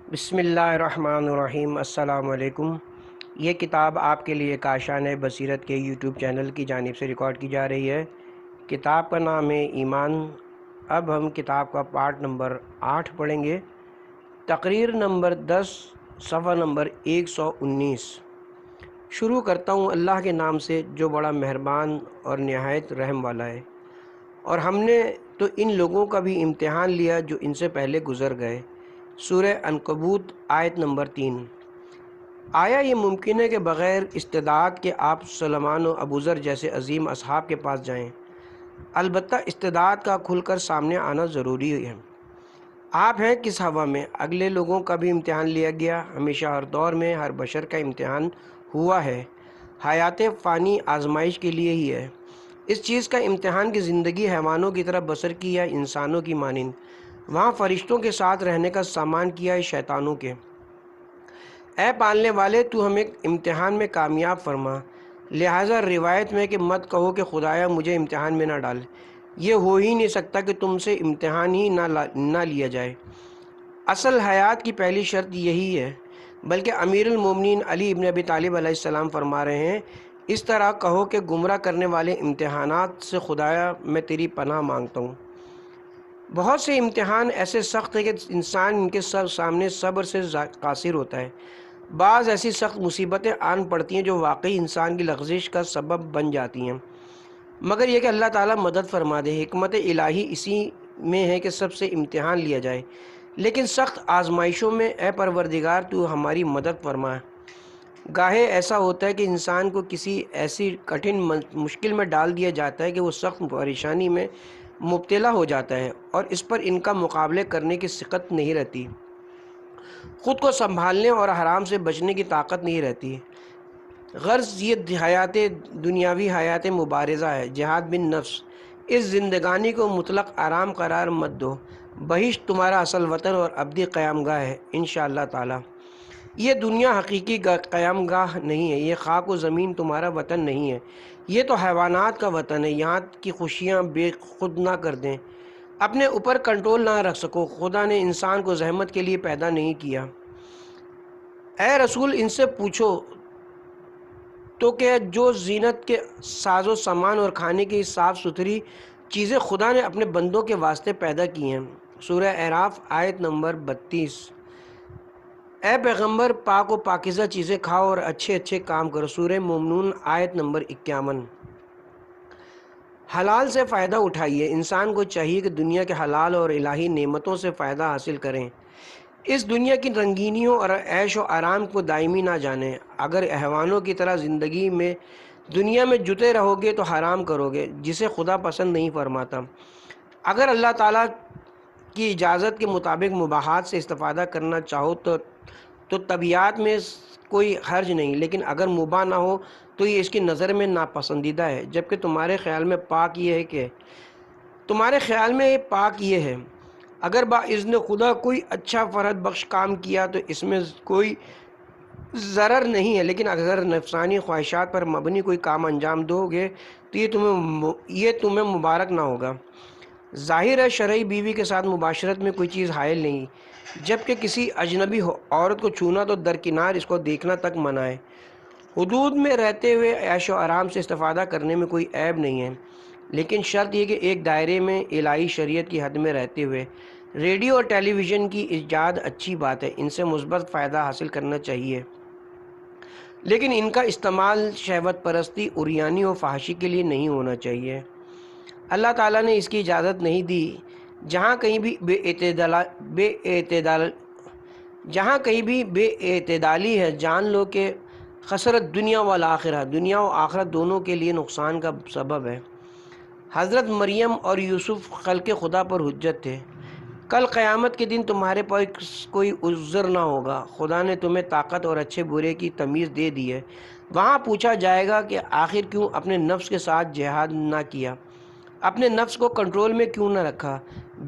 بسم اللہ الرحمن الرحیم۔ السلام علیکم۔ یہ کتاب آپ کے لیے کاشان بصیرت کے یوٹیوب چینل کی جانب سے ریکارڈ کی جا رہی ہے۔ کتاب کا نام ہے ایمان۔ اب ہم کتاب کا پارٹ نمبر 8 پڑھیں گے، تقریر نمبر 10، صفحہ نمبر 119۔ شروع کرتا ہوں اللہ کے نام سے جو بڑا مہربان اور نہایت رحم والا ہے۔ اور ہم نے تو ان لوگوں کا بھی امتحان لیا جو ان سے پہلے گزر گئے۔ سورہ عنکبوت آیت نمبر 3۔ آیا یہ ممکن ہے کہ بغیر استعداد کے آپ سلیمان و ابوذر جیسے عظیم اصحاب کے پاس جائیں؟ البتہ استعداد کا کھل کر سامنے آنا ضروری ہے۔ آپ ہیں کس ہوا میں؟ اگلے لوگوں کا بھی امتحان لیا گیا۔ ہمیشہ ہر دور میں ہر بشر کا امتحان ہوا ہے۔ حیات فانی آزمائش کے لیے ہی ہے۔ اس چیز کا امتحان کی زندگی حیوانوں کی طرح بسر کی یا انسانوں کی مانند؟ وہاں فرشتوں کے ساتھ رہنے کا سامان کیا ہے شیطانوں کے؟ اے پالنے والے، تو ہمیں امتحان میں کامیاب فرما۔ لہٰذا روایت میں کہ مت کہو کہ خدایا مجھے امتحان میں نہ ڈال، یہ ہو ہی نہیں سکتا کہ تم سے امتحان ہی نہ لیا جائے۔ اصل حیات کی پہلی شرط یہی ہے، بلکہ امیر المومنین علی ابن ابی طالب علیہ السلام فرما رہے ہیں، اس طرح کہو کہ گمراہ کرنے والے امتحانات سے خدایا میں تیری پناہ مانگتا ہوں۔ بہت سے امتحان ایسے سخت ہیں کہ انسان ان کے سامنے صبر سے قاصر ہوتا ہے۔ بعض ایسی سخت مصیبتیں آن پڑتی ہیں جو واقعی انسان کی لغزش کا سبب بن جاتی ہیں، مگر یہ کہ اللہ تعالیٰ مدد فرما دے۔ حکمت الہی اسی میں ہے کہ سب سے امتحان لیا جائے، لیکن سخت آزمائشوں میں اے پروردگار تو ہماری مدد فرما۔ گاہے ایسا ہوتا ہے کہ انسان کو کسی ایسی کٹھن مشکل میں ڈال دیا جاتا ہے کہ وہ سخت پریشانی میں مبتلا ہو جاتا ہے اور اس پر ان کا مقابلے کرنے کی سخت نہیں رہتی، خود کو سنبھالنے اور حرام سے بچنے کی طاقت نہیں رہتی۔ غرض یہ حیات دنیاوی حیات مبارزہ ہے، جہاد بن نفس۔ اس زندگانی کو مطلق آرام قرار مت دو۔ بہشت تمہارا اصل وطن اور ابدی قیام گاہ ہے انشاءاللہ تعالی۔ یہ دنیا حقیقی قیام گاہ نہیں ہے، یہ خاک و زمین تمہارا وطن نہیں ہے، یہ تو حیوانات کا وطن ہے۔ یہاں کی خوشیاں بے خود نہ کر دیں، اپنے اوپر کنٹرول نہ رکھ سکو۔ خدا نے انسان کو زحمت کے لیے پیدا نہیں کیا۔ اے رسول ان سے پوچھو تو کہ جو زینت کے ساز و سامان اور کھانے کی صاف ستھری چیزیں خدا نے اپنے بندوں کے واسطے پیدا کی ہیں۔ سورہ اعراف آیت نمبر 32۔ اے پیغمبر پاک و پاکیزہ چیزیں کھاؤ اور اچھے اچھے کام کرو۔ سورہ مومنون آیت نمبر 51۔ حلال سے فائدہ اٹھائیے۔ انسان کو چاہیے کہ دنیا کے حلال اور الہی نعمتوں سے فائدہ حاصل کریں، اس دنیا کی رنگینیوں اور عیش و آرام کو دائمی نہ جانیں۔ اگر حیوانوں کی طرح زندگی میں دنیا میں جتے رہو گے تو حرام کرو گے جسے خدا پسند نہیں فرماتا۔ اگر اللہ تعالیٰ کی اجازت کے مطابق مباحات سے استفادہ کرنا چاہو تو طبیعت میں کوئی حرج نہیں، لیکن اگر مباح نہ ہو تو یہ اس کی نظر میں ناپسندیدہ ہے، جبکہ تمہارے خیال میں پاک یہ ہے۔ اگر باذن خدا کوئی اچھا فرد بخش کام کیا تو اس میں کوئی ضرر نہیں ہے، لیکن اگر نفسانی خواہشات پر مبنی کوئی کام انجام دو گے تو یہ تمہیں مبارک نہ ہوگا۔ ظاہر ہے شرعی بیوی کے ساتھ مباشرت میں کوئی چیز حائل نہیں، جبکہ کسی اجنبی عورت کو چھونا تو درکنار اس کو دیکھنا تک منع ہے۔ حدود میں رہتے ہوئے عیش و آرام سے استفادہ کرنے میں کوئی عیب نہیں ہے، لیکن شرط یہ کہ ایک دائرے میں الہی شریعت کی حد میں رہتے ہوئے۔ ریڈیو اور ٹیلی ویژن کی ایجاد اچھی بات ہے، ان سے مثبت فائدہ حاصل کرنا چاہیے، لیکن ان کا استعمال شہوت پرستی، عریانی و فحاشی کے لیے نہیں ہونا چاہیے۔ اللہ تعالیٰ نے اس کی اجازت نہیں دی۔ جہاں کہیں بھی بے اعتدالی ہے، جان لو کہ خسرت دنیا والآخرہ، دنیا و آخرت دونوں کے لیے نقصان کا سبب ہے۔ حضرت مریم اور یوسف خلق خدا پر حجت تھے۔ کل قیامت کے دن تمہارے پاس کوئی عذر نہ ہوگا۔ خدا نے تمہیں طاقت اور اچھے برے کی تمیز دے دی ہے۔ وہاں پوچھا جائے گا کہ آخر کیوں اپنے نفس کے ساتھ جہاد نہ کیا، اپنے نفس کو کنٹرول میں کیوں نہ رکھا۔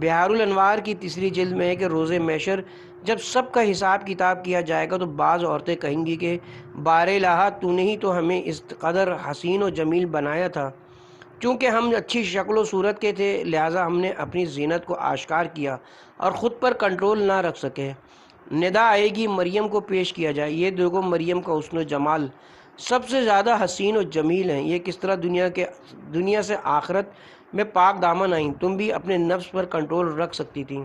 بحار الانوار کی تیسری جلد میں ہے کہ روز محشر جب سب کا حساب کتاب کیا جائے گا تو بعض عورتیں کہیں گی کہ بار الہ تو نے ہی تو ہمیں اس قدر حسین و جمیل بنایا تھا، چونکہ ہم اچھی شکل و صورت کے تھے لہٰذا ہم نے اپنی زینت کو آشکار کیا اور خود پر کنٹرول نہ رکھ سکے۔ ندا آئے گی مریم کو پیش کیا جائے، یہ دیکھو مریم کا حسن و جمال سب سے زیادہ حسین و جمیل ہیں، یہ کس طرح دنیا سے آخرت میں پاک دامن آئیں، تم بھی اپنے نفس پر کنٹرول رکھ سکتی تھیں۔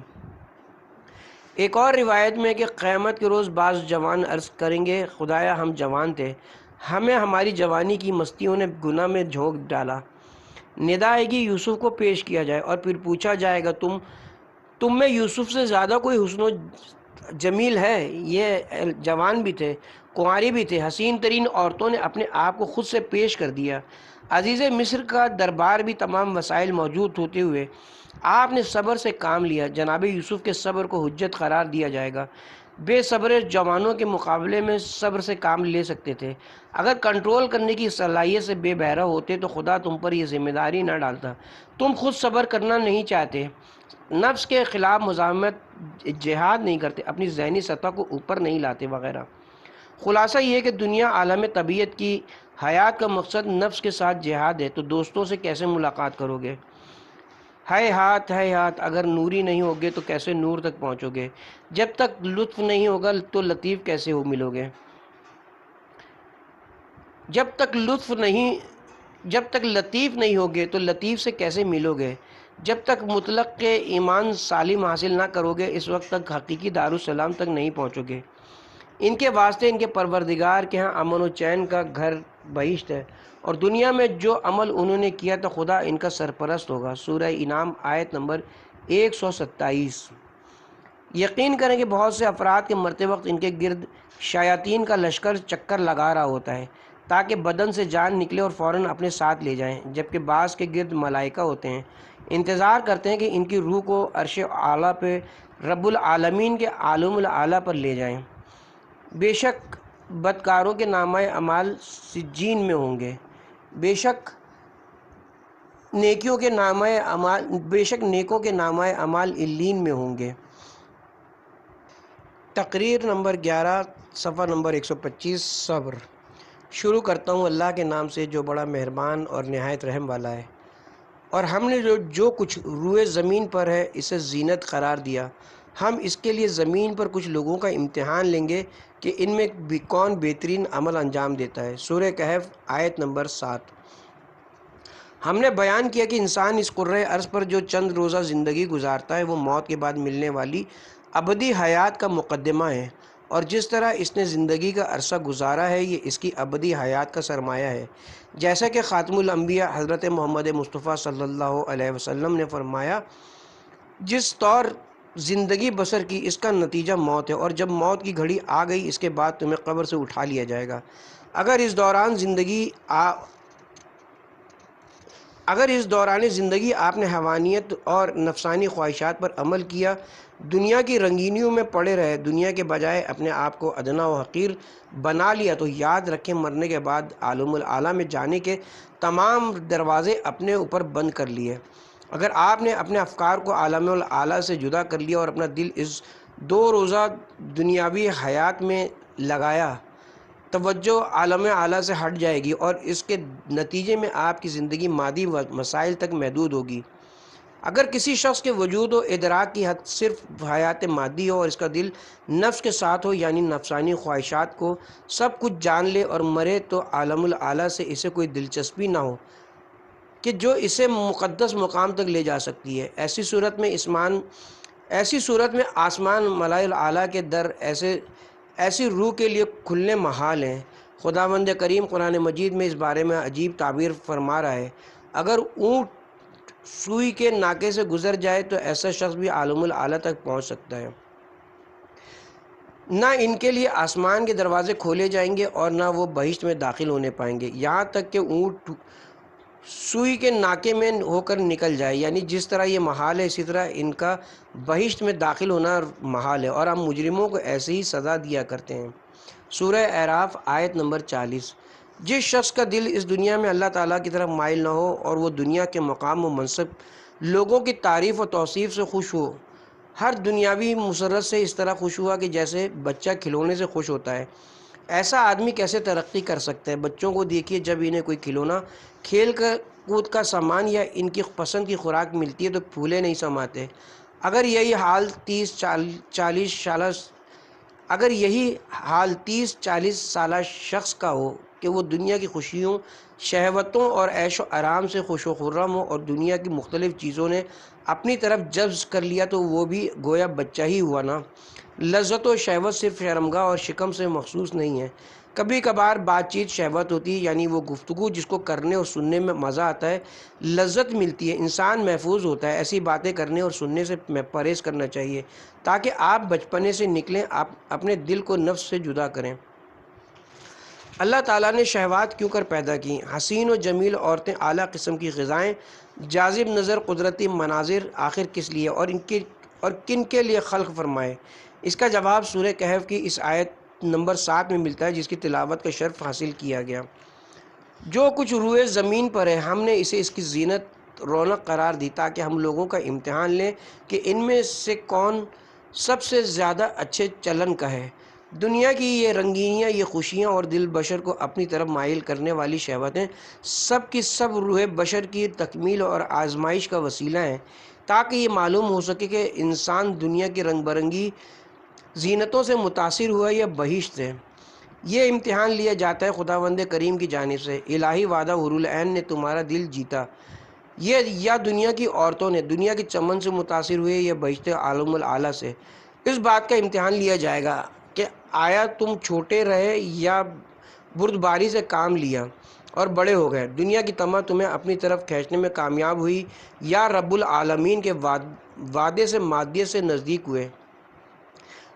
ایک اور روایت میں کہ قیامت کے روز بعض جوان عرض کریں گے خدایا ہم جوان تھے، ہمیں ہماری جوانی کی مستیوں نے گناہ میں جھونک ڈالا۔ ندا آئے گی یوسف کو پیش کیا جائے اور پھر پوچھا جائے گا تم میں یوسف سے زیادہ کوئی حسن و جمیل ہے؟ یہ جوان بھی تھے، کنواری بھی تھے، حسین ترین عورتوں نے اپنے آپ کو خود سے پیش کر دیا۔ عزیز مصر کا دربار بھی تمام وسائل موجود ہوتے ہوئے آپ نے صبر سے کام لیا۔ جناب یوسف کے صبر کو حجت قرار دیا جائے گا۔ بے صبر جوانوں کے مقابلے میں صبر سے کام لے سکتے تھے۔ اگر کنٹرول کرنے کی صلاحیت سے بے بہرا ہوتے تو خدا تم پر یہ ذمہ داری نہ ڈالتا۔ تم خود صبر کرنا نہیں چاہتے، نفس کے خلاف مزاحمت جہاد نہیں کرتے، اپنی ذہنی سطح کو اوپر نہیں لاتے وغیرہ۔ خلاصہ یہ کہ دنیا عالم طبیعت کی حیات کا مقصد نفس کے ساتھ جہاد ہے، تو دوستوں سے کیسے ملاقات کرو گے؟ ہے ہاتھ اگر نوری نہیں ہوگے تو کیسے نور تک پہنچو گے؟ جب تک لطف نہیں ہوگا تو لطیف کیسے ہو ملو گے؟ جب تک لطیف نہیں ہوگے تو لطیف سے کیسے ملو گے؟ جب تک مطلق کے ایمان سالم حاصل نہ کرو گے اس وقت تک حقیقی دارالسلام تک نہیں پہنچو گے۔ ان کے واسطے ان کے پروردگار کے ہاں امن و چین کا گھر بہشت ہے، اور دنیا میں جو عمل انہوں نے کیا تو خدا ان کا سرپرست ہوگا۔ سورہ انعام آیت نمبر 127۔ یقین کریں کہ بہت سے افراد کے مرتے وقت ان کے گرد شیاطین کا لشکر چکر لگا رہا ہوتا ہے تاکہ بدن سے جان نکلے اور فوراً اپنے ساتھ لے جائیں، جبکہ بعض کے گرد ملائکہ ہوتے ہیں، انتظار کرتے ہیں کہ ان کی روح کو عرش اعلیٰ پہ رب العالمین کے عالم الاعلیٰ پر لے جائیں۔ بے شک بدکاروں کے نامہ اعمال سجین میں ہوں گے، بے شک نیکوں کے نامہ اعمال علیین میں ہوں گے۔ تقریر نمبر 11 صفحہ نمبر 125۔ صبر۔ شروع کرتا ہوں اللہ کے نام سے جو بڑا مہربان اور نہایت رحم والا ہے۔ اور ہم نے جو کچھ روئے زمین پر ہے اسے زینت قرار دیا، ہم اس کے لیے زمین پر کچھ لوگوں کا امتحان لیں گے کہ ان میں کون بہترین عمل انجام دیتا ہے۔ سورہ کہف آیت نمبر 7۔ ہم نے بیان کیا کہ انسان اس کرۂ ارض پر جو چند روزہ زندگی گزارتا ہے وہ موت کے بعد ملنے والی ابدی حیات کا مقدمہ ہے، اور جس طرح اس نے زندگی کا عرصہ گزارا ہے یہ اس کی ابدی حیات کا سرمایہ ہے۔ جیسا کہ خاتم الانبیاء حضرت محمد مصطفیٰ صلی اللہ علیہ وسلم نے فرمایا، جس طور زندگی بسر کی اس کا نتیجہ موت ہے، اور جب موت کی گھڑی آ گئی اس کے بعد تمہیں قبر سے اٹھا لیا جائے گا۔ اگر اس دوران زندگی آپ نے حیوانیت اور نفسانی خواہشات پر عمل کیا، دنیا کی رنگینیوں میں پڑے رہے، دنیا کے بجائے اپنے آپ کو ادنا و حقیر بنا لیا، تو یاد رکھیں مرنے کے بعد عالم الاعلیٰ میں جانے کے تمام دروازے اپنے اوپر بند کر لیے۔ اگر آپ نے اپنے افکار کو عالم الاعلیٰ سے جدا کر لیا اور اپنا دل اس 2 روزہ دنیاوی حیات میں لگایا، توجہ عالم اعلیٰ سے ہٹ جائے گی اور اس کے نتیجے میں آپ کی زندگی مادی مسائل تک محدود ہوگی۔ اگر کسی شخص کے وجود و ادراک کی حد صرف حیات مادی ہو اور اس کا دل نفس کے ساتھ ہو، یعنی نفسانی خواہشات کو سب کچھ جان لے اور مرے، تو عالم الاعلیٰ سے اسے کوئی دلچسپی نہ ہو کہ جو اسے مقدس مقام تک لے جا سکتی ہے۔ ایسی صورت میں آسمان ملائے اعلیٰ کے در ایسی روح کے لیے کھلنے محال ہیں۔ خداوند کریم قرآن مجید میں اس بارے میں عجیب تعبیر فرما رہا ہے، اگر اونٹ سوئی کے ناکے سے گزر جائے تو ایسا شخص بھی عالم الاعلیٰ تک پہنچ سکتا ہے۔ نہ ان کے لیے آسمان کے دروازے کھولے جائیں گے اور نہ وہ بہشت میں داخل ہونے پائیں گے، یہاں تک کہ اونٹ سوئی کے ناکے میں ہو کر نکل جائے، یعنی جس طرح یہ محال ہے اسی طرح ان کا بہشت میں داخل ہونا محال ہے، اور ہم مجرموں کو ایسے ہی سزا دیا کرتے ہیں۔ سورہ اعراف آیت نمبر 40۔ جس شخص کا دل اس دنیا میں اللہ تعالیٰ کی طرف مائل نہ ہو اور وہ دنیا کے مقام و منصب، لوگوں کی تعریف و توصیف سے خوش ہو، ہر دنیاوی مسرت سے اس طرح خوش ہوا کہ جیسے بچہ کھلونے سے خوش ہوتا ہے، ایسا آدمی کیسے ترقی کر سکتا ہے؟ بچوں کو دیکھیے، جب انہیں کوئی کھلونا، کھیل کود کا سامان یا ان کی پسند کی خوراک ملتی ہے تو پھولے نہیں سماتے۔ اگر یہی حال 30-40 اگر یہی حال 30-40 سالہ شخص کا ہو کہ وہ دنیا کی خوشیوں، شہوتوں اور عیش و آرام سے خوش و خرم ہو اور دنیا کی مختلف چیزوں نے اپنی طرف جذب کر لیا تو وہ بھی گویا بچہ ہی ہوا نا۔ لذت و شہوت صرف شرمگاہ اور شکم سے مخصوص نہیں ہے، کبھی کبھار بات چیت شہوت ہوتی ہے، یعنی وہ گفتگو جس کو کرنے اور سننے میں مزہ آتا ہے، لذت ملتی ہے، انسان محفوظ ہوتا ہے۔ ایسی باتیں کرنے اور سننے سے پرہیز کرنا چاہیے تاکہ آپ بچپنے سے نکلیں، آپ اپنے دل کو نفس سے جدا کریں۔ اللہ تعالیٰ نے شہوات کیوں کر پیدا کی؟ حسین و جمیل عورتیں، اعلیٰ قسم کی غذائیں، جاذب نظر قدرتی مناظر، آخر کس لیے اور کن کے لیے خلق فرمائے؟ اس کا جواب سورہ کہف کی اس آیت نمبر 7 میں ملتا ہے، جس کی تلاوت کا شرف حاصل کیا گیا۔ جو کچھ روئے زمین پر ہے، ہم نے اسے اس کی زینت، رونق قرار دی تاکہ ہم لوگوں کا امتحان لیں کہ ان میں سے کون سب سے زیادہ اچھے چلن کا ہے۔ دنیا کی یہ رنگینیاں، یہ خوشیاں اور دل بشر کو اپنی طرف مائل کرنے والی شہوتیں سب کی سب روح بشر کی تکمیل اور آزمائش کا وسیلہ ہیں، تاکہ یہ معلوم ہو سکے کہ انسان دنیا کی رنگ برنگی زینتوں سے متاثر ہوا یا بہشت ہے۔ یہ امتحان لیا جاتا ہے خداوند کریم کی جانب سے۔ الہی وعدہ حور العین نے تمہارا دل جیتا، یہ یا دنیا کی عورتوں نے دنیا کے چمن سے متاثر ہوئے یا بہشت عالم الاعلیٰ سے۔ اس بات کا امتحان لیا جائے گا کہ آیا تم چھوٹے رہے یا بردباری سے کام لیا اور بڑے ہو گئے، دنیا کی طمع تمہیں اپنی طرف کھینچنے میں کامیاب ہوئی یا رب العالمین کے وعدے سے مادیت سے نزدیک ہوئے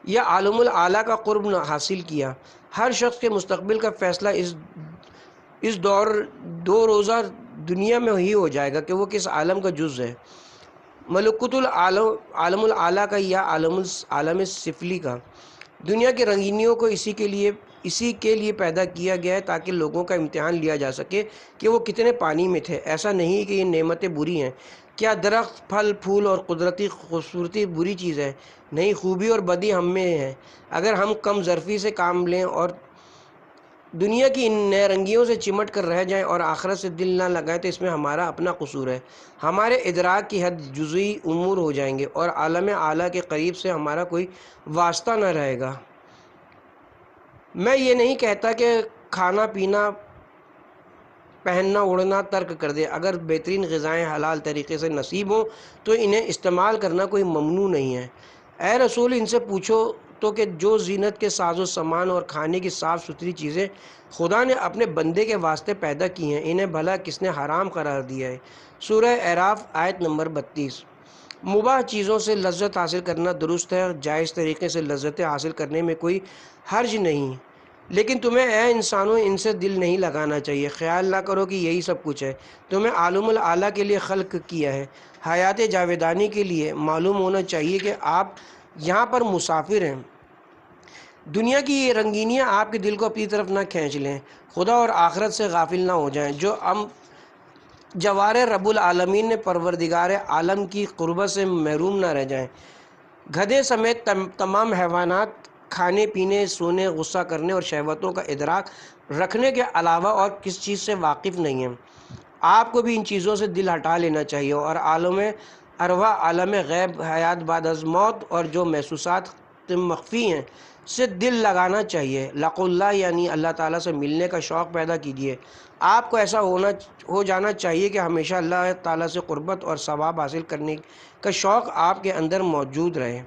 یا عالم الاعلیٰ کا قرب حاصل کیا۔ ہر شخص کے مستقبل کا فیصلہ اس دو روزہ دنیا میں ہی ہو جائے گا کہ وہ کس عالم کا جز ہے، ملکوت عالم الاعلیٰ کا یا عالم سفلی کا۔ دنیا کی رنگینیوں کو اسی کے لیے پیدا کیا گیا ہے تاکہ لوگوں کا امتحان لیا جا سکے کہ وہ کتنے پانی میں تھے۔ ایسا نہیں کہ یہ نعمتیں بری ہیں، کیا درخت، پھل پھول اور قدرتی خوبصورتی بری چیز ہے؟ نہیں، خوبی اور بدی ہم میں ہے۔ اگر ہم کم ظرفی سے کام لیں اور دنیا کی ان نئے رنگیوں سے چمٹ کر رہ جائیں اور آخرت سے دل نہ لگائیں تو اس میں ہمارا اپنا قصور ہے۔ ہمارے ادراک کی حد جزئی امور ہو جائیں گے اور عالم اعلیٰ کے قریب سے ہمارا کوئی واسطہ نہ رہے گا۔ میں یہ نہیں کہتا کہ کھانا پینا، پہننا اوڑھنا ترک کر دے۔ اگر بہترین غذائیں حلال طریقے سے نصیب ہوں تو انہیں استعمال کرنا کوئی ممنوع نہیں ہے۔ اے رسول، ان سے پوچھو تو کہ جو زینت کے ساز و سامان اور کھانے کی صاف ستھری چیزیں خدا نے اپنے بندے کے واسطے پیدا کی ہیں، انہیں بھلا کس نے حرام قرار دیا ہے؟ سورہ اعراف آیت نمبر 32۔ مباح چیزوں سے لذت حاصل کرنا درست ہے، جائز طریقے سے لذتیں حاصل کرنے میں کوئی حرج نہیں، لیکن تمہیں اے انسانوں ان سے دل نہیں لگانا چاہیے۔ خیال نہ کرو کہ یہی سب کچھ ہے۔ تمہیں عالم الاعلیٰ کے لیے خلق کیا ہے، حیات جاویدانی کے لیے۔ معلوم ہونا چاہیے کہ آپ یہاں پر مسافر ہیں۔ دنیا کی یہ رنگینیاں آپ کے دل کو اپنی طرف نہ کھینچ لیں، خدا اور آخرت سے غافل نہ ہو جائیں۔ جو جوار رب العالمین نے پروردگار عالم کی قربت سے محروم نہ رہ جائیں۔ گدھے سمیت تمام حیوانات کھانے پینے، سونے، غصہ کرنے اور شہوتوں کا ادراک رکھنے کے علاوہ اور کس چیز سے واقف نہیں ہیں۔ آپ کو بھی ان چیزوں سے دل ہٹا لینا چاہیے اور عالم ارواح، عالم غیب، حیات بعد از موت اور جو محسوسات مخفی ہیں سے دل لگانا چاہیے۔ لقوا اللہ یعنی اللہ تعالیٰ سے ملنے کا شوق پیدا کیجیے۔ آپ کو ایسا ہو جانا چاہیے کہ ہمیشہ اللہ تعالیٰ سے قربت اور ثواب حاصل کرنے کا شوق آپ کے اندر موجود رہے۔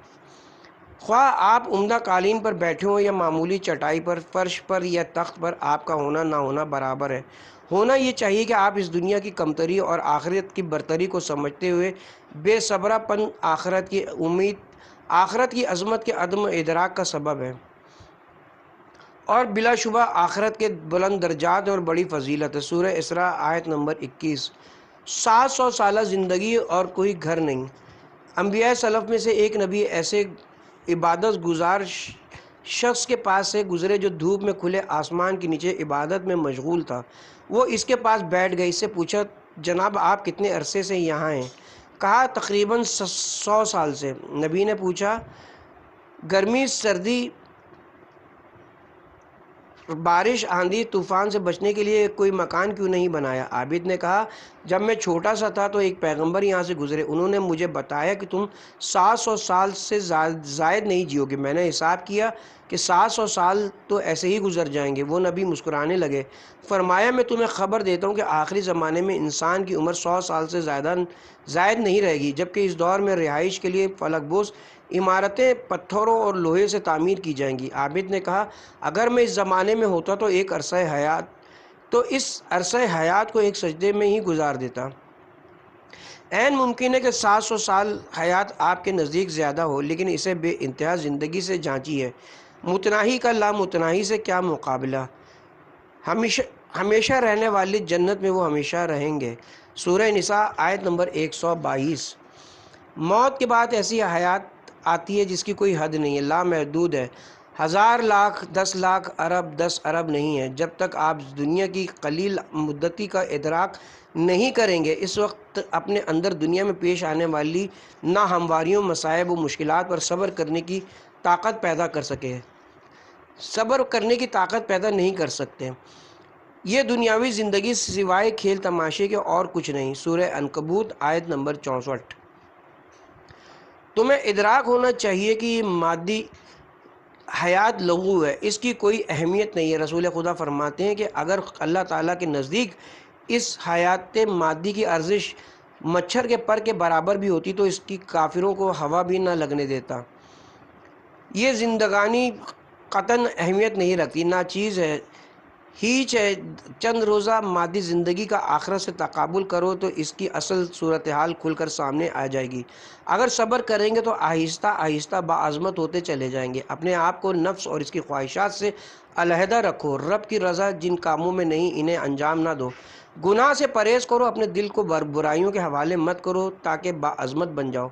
خواہ آپ عمدہ قالین پر بیٹھے ہوں یا معمولی چٹائی پر، فرش پر یا تخت پر، آپ کا ہونا نہ ہونا برابر ہے۔ ہونا یہ چاہیے کہ آپ اس دنیا کی کمتری اور آخرت کی برتری کو سمجھتے ہوئے بے صبرا پن آخرت کی امید، آخرت کی عظمت کے عدم ادراک کا سبب ہے اور بلا شبہ آخرت کے بلند درجات اور بڑی فضیلت ہے۔ سورہ اسراء آیت نمبر 21۔ 700 سالہ زندگی اور کوئی گھر نہیں۔ انبیاء سلف میں سے ایک نبی ایسے عبادت گزار شخص کے پاس سے گزرے جو دھوپ میں کھلے آسمان کے نیچے عبادت میں مشغول تھا۔ وہ اس کے پاس بیٹھ گئے، اس سے پوچھا، جناب آپ کتنے عرصے سے یہاں ہیں؟ کہا تقریباً 100 سال سے۔ نبی نے پوچھا، گرمی، سردی، بارش آندھی طوفان سے بچنے کے لیے کوئی مکان کیوں نہیں بنایا؟ عابد نے کہا جب میں چھوٹا سا تھا تو ایک پیغمبر یہاں سے گزرے، انہوں نے مجھے بتایا کہ تم 700 سال سے زائد نہیں جیو گے۔ میں نے حساب کیا کہ 700 سال تو ایسے ہی گزر جائیں گے۔ وہ نبی مسکرانے لگے، فرمایا میں تمہیں خبر دیتا ہوں کہ آخری زمانے میں انسان کی عمر 100 سال سے زائد نہیں رہے گی، جبکہ اس دور میں رہائش کے لیے فلک بوس عمارتیں پتھروں اور لوہے سے تعمیر کی جائیں گی۔ عابد نے کہا اگر میں اس زمانے میں ہوتا تو اس عرصہ حیات کو ایک سجدے میں ہی گزار دیتا۔ عین ممکن ہے کہ 700 سال حیات آپ کے نزدیک زیادہ ہو، لیکن اسے بے انتہا زندگی سے جانچی ہے۔ متناہی کا لامتناہی سے کیا مقابلہ؟ ہمیشہ رہنے والی جنت میں وہ ہمیشہ رہیں گے۔ سورہ نساء آیت نمبر 122۔ موت کے بعد ایسی حیات آتی ہے جس کی کوئی حد نہیں ہے، لامحدود ہے، 1000 لاکھ، 10 لاکھ، ارب، 10 ارب نہیں ہے۔ جب تک آپ دنیا کی قلیل مدتی کا ادراک نہیں کریں گے، اس وقت اپنے اندر دنیا میں پیش آنے والی ناہمواریوں، مصائب و مشکلات پر صبر کرنے کی طاقت پیدا نہیں کر سکتے۔ یہ دنیاوی زندگی سوائے کھیل تماشے کے اور کچھ نہیں۔ سورہ عنکبوت آیت نمبر 64۔ تمہیں ادراک ہونا چاہیے کہ یہ مادی حیات لغو ہے، اس کی کوئی اہمیت نہیں ہے۔ رسول خدا فرماتے ہیں کہ اگر اللہ تعالیٰ کے نزدیک اس حیات مادی کی ارزش مچھر کے پر کے برابر بھی ہوتی تو اس کی کافروں کو ہوا بھی نہ لگنے دیتا۔ یہ زندگانی قطعاً اہمیت نہیں رکھتی، ناچیز ہے، ہیچ ہے۔ چند روزہ مادی زندگی کا آخرت سے تقابل کرو تو اس کی اصل صورتحال کھل کر سامنے آ جائے گی۔ اگر صبر کریں گے تو آہستہ آہستہ باعظمت ہوتے چلے جائیں گے۔ اپنے آپ کو نفس اور اس کی خواہشات سے علیحدہ رکھو، رب کی رضا جن کاموں میں نہیں انہیں انجام نہ دو۔ گناہ سے پرہیز کرو، اپنے دل کو برائیوں کے حوالے مت کرو تاکہ باعظمت بن جاؤ۔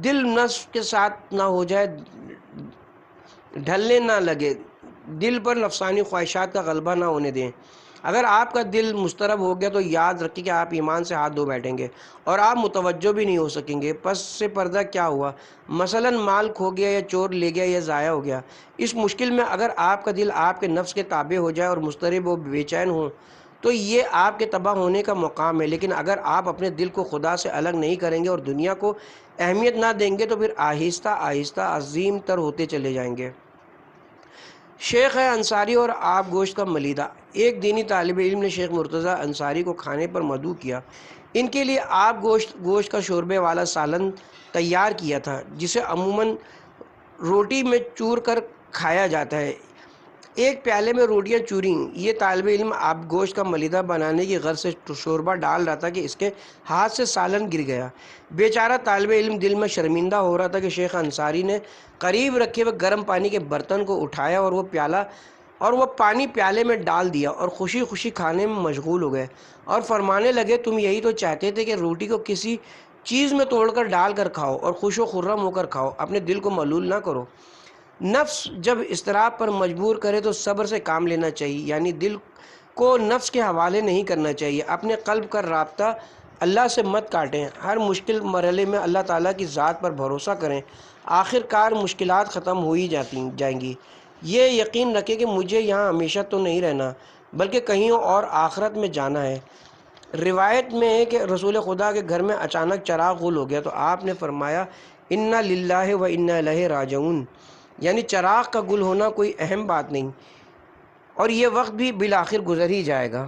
دل نفس کے ساتھ نہ ہو جائے، ڈھلنے نہ لگے، دل پر نفسانی خواہشات کا غلبہ نہ ہونے دیں۔ اگر آپ کا دل مضطرب ہو گیا تو یاد رکھیں کہ آپ ایمان سے ہاتھ دھو بیٹھیں گے اور آپ متوجہ بھی نہیں ہو سکیں گے۔ پس سے پردہ کیا ہوا؟ مثلاً مال کھو گیا یا چور لے گیا یا ضائع ہو گیا۔ اس مشکل میں اگر آپ کا دل آپ کے نفس کے تابع ہو جائے اور مضطرب و بے چین ہو تو یہ آپ کے تباہ ہونے کا مقام ہے۔ لیکن اگر آپ اپنے دل کو خدا سے الگ نہیں کریں گے اور دنیا کو اہمیت نہ دیں گے تو پھر آہستہ آہستہ عظیم تر ہوتے چلے جائیں گے۔ شیخ انصاری اور آب گوشت کا ملیدہ۔ ایک دینی طالب علم نے شیخ مرتضیٰ انصاری کو کھانے پر مدعو کیا۔ ان کے لیے آب گوشت کا شوربے والا سالن تیار کیا تھا، جسے عموماً روٹی میں چور کر کھایا جاتا ہے۔ ایک پیالے میں روٹیاں چوریں۔ یہ طالب علم آب گوشت کا ملیدہ بنانے کی غرض سے شوربہ ڈال رہا تھا کہ اس کے ہاتھ سے سالن گر گیا۔ بیچارہ طالب علم دل میں شرمندہ ہو رہا تھا کہ شیخ انصاری نے قریب رکھے ہوئے گرم پانی کے برتن کو اٹھایا اور وہ پانی پیالے میں ڈال دیا اور خوشی خوشی کھانے میں مشغول ہو گئے اور فرمانے لگے تم یہی تو چاہتے تھے کہ روٹی کو کسی چیز میں توڑ کر ڈال کر کھاؤ اور خوش و خرم ہو کر کھاؤ، اپنے دل کو ملول نہ کرو۔ نفس جب اضطراب پر مجبور کرے تو صبر سے کام لینا چاہیے، یعنی دل کو نفس کے حوالے نہیں کرنا چاہیے۔ اپنے قلب کا رابطہ اللہ سے مت کاٹیں، ہر مشکل مرحلے میں اللہ تعالیٰ کی ذات پر بھروسہ کریں، آخر کار مشکلات ختم ہو ہی جائیں گی۔ یہ یقین رکھیں کہ مجھے یہاں ہمیشہ تو نہیں رہنا بلکہ کہیں اور آخرت میں جانا ہے۔ روایت میں ہے کہ رسول خدا کے گھر میں اچانک چراغ غل ہو گیا تو آپ نے فرمایا انا للہ و انا الیہ راجعون، یعنی چراغ کا گل ہونا کوئی اہم بات نہیں اور یہ وقت بھی بالآخر گزر ہی جائے گا۔